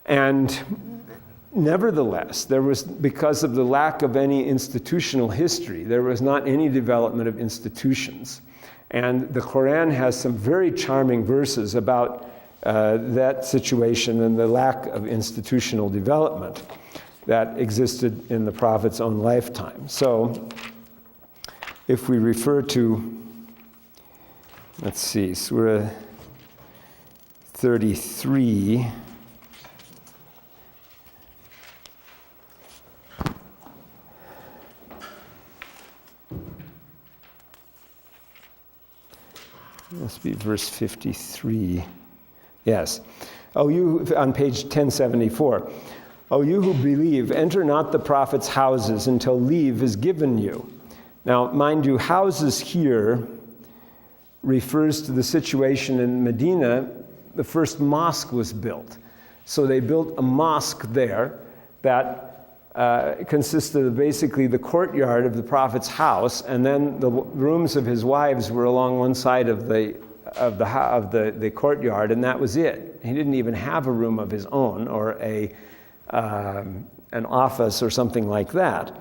And nevertheless, because of the lack of any institutional history, there was not any development of institutions. And the Qur'an has some very charming verses about that situation and the lack of institutional development that existed in the Prophet's own lifetime. So, if we refer to, let's see, Surah 33, must be verse 53. Yes. Oh, you, on page 1074. Oh, you who believe, enter not the Prophet's houses until leave is given you. Now, mind you, houses here refers to the situation in Medina. The first mosque was built. So they built a mosque there that consisted of basically the courtyard of the Prophet's house, and then the rooms of his wives were along one side of the courtyard, and that was it. He didn't even have a room of his own or an office or something like that.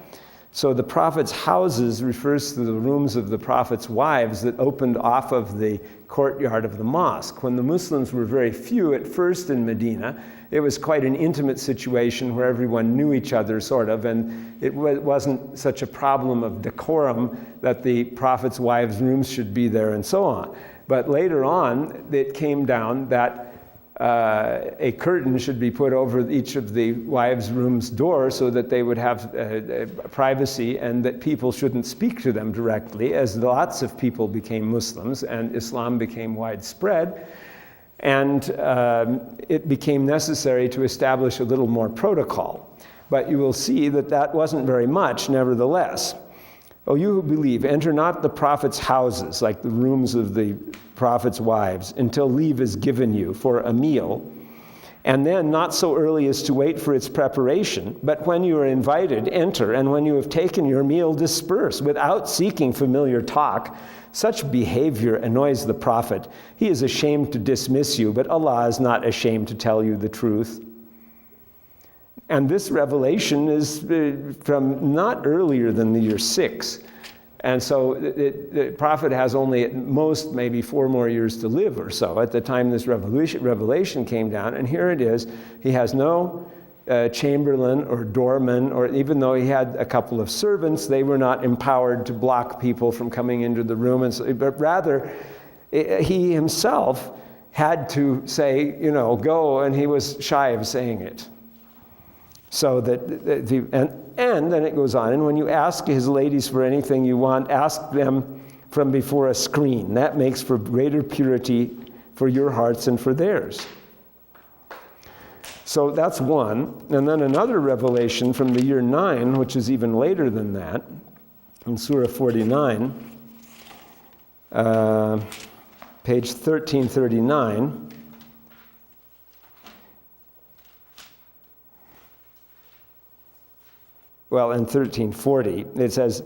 So the Prophet's houses refers to the rooms of the Prophet's wives that opened off of the courtyard of the mosque. When the Muslims were very few at first in Medina, it was quite an intimate situation where everyone knew each other, sort of, and it wasn't such a problem of decorum that the Prophet's wives' rooms should be there and so on. But later on, it came down that a curtain should be put over each of the wives' rooms' door so that they would have privacy, and that people shouldn't speak to them directly, as lots of people became Muslims and Islam became widespread. And it became necessary to establish a little more protocol. But you will see that that wasn't very much, nevertheless. O you who believe, enter not the Prophet's houses, like the rooms of the Prophet's wives, until leave is given you for a meal, and then not so early as to wait for its preparation, but when you are invited, enter, and when you have taken your meal, disperse, without seeking familiar talk. Such behavior annoys the Prophet. He is ashamed to dismiss you, but Allah is not ashamed to tell you the truth. And this revelation is from not earlier than the year 6. And so the Prophet has only at most maybe 4 more years to live or so at the time this revelation came down. And here it is. He has no chamberlain or doorman, or even though he had a couple of servants, they were not empowered to block people from coming into the room. And so, but rather, he himself had to say, go, and he was shy of saying it. So that, and then it goes on, and when you ask his ladies for anything you want, ask them from before a screen. That makes for greater purity for your hearts and for theirs. So that's one. And then another revelation from the year 9, which is even later than that, in Surah 49, page 1339. Well, in 1340, it says,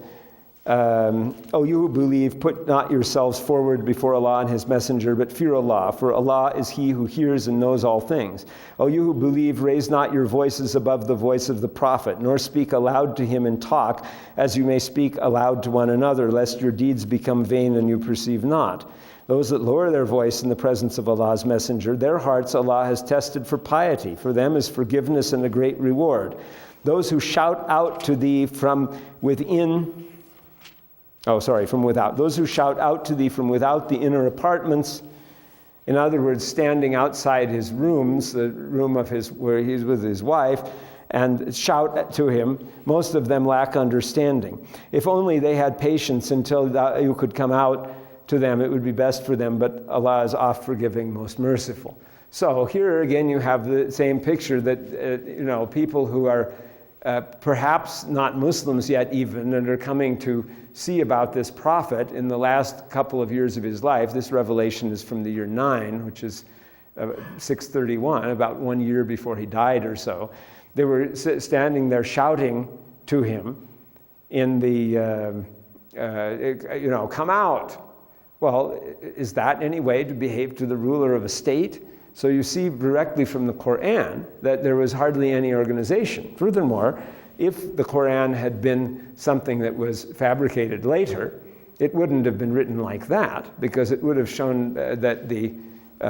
O you who believe, put not yourselves forward before Allah and His Messenger, but fear Allah, for Allah is He who hears and knows all things. O you who believe, raise not your voices above the voice of the Prophet, nor speak aloud to him in talk, as you may speak aloud to one another, lest your deeds become vain and you perceive not. Those that lower their voice in the presence of Allah's Messenger, their hearts Allah has tested for piety. For them is forgiveness and a great reward. Those who shout out to thee from within, from without. Those who shout out to thee from without the inner apartments, in other words, standing outside his rooms, the room of where he's with his wife, and shout to him, most of them lack understanding. If only they had patience until you could come out to them, it would be best for them, but Allah is oft forgiving, most merciful. So here again you have the same picture that, people who are perhaps not Muslims yet even, and are coming to see about this prophet in the last couple of years of his life. This revelation is from the year 9, which is 631, about 1 year before he died or so. They were standing there shouting to him in the, come out. Well, is that any way to behave to the ruler of a state? So you see directly from the Qur'an that there was hardly any organization. Furthermore, if the Qur'an had been something that was fabricated later, it wouldn't have been written like that, because it would have shown that the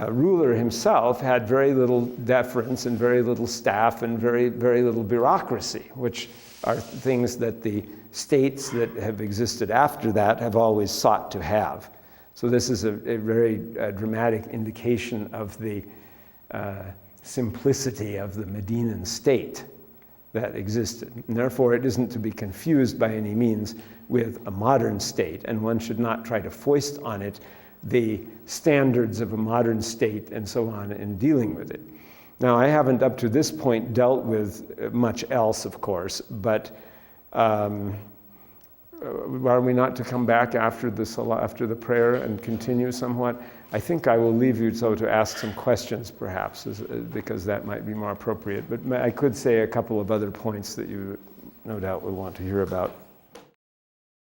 ruler himself had very little deference and very little staff and very, very little bureaucracy, which are things that the states that have existed after that have always sought to have. So this is a very dramatic indication of the simplicity of the Medinan state that existed. And therefore, it isn't to be confused by any means with a modern state, and one should not try to foist on it the standards of a modern state and so on in dealing with it. Now, I haven't up to this point dealt with much else, of course, but are we not to come back after the salah, after the prayer, and continue somewhat? I think I will leave you to ask some questions, perhaps, because that might be more appropriate. But I could say a couple of other points that you no doubt will want to hear about.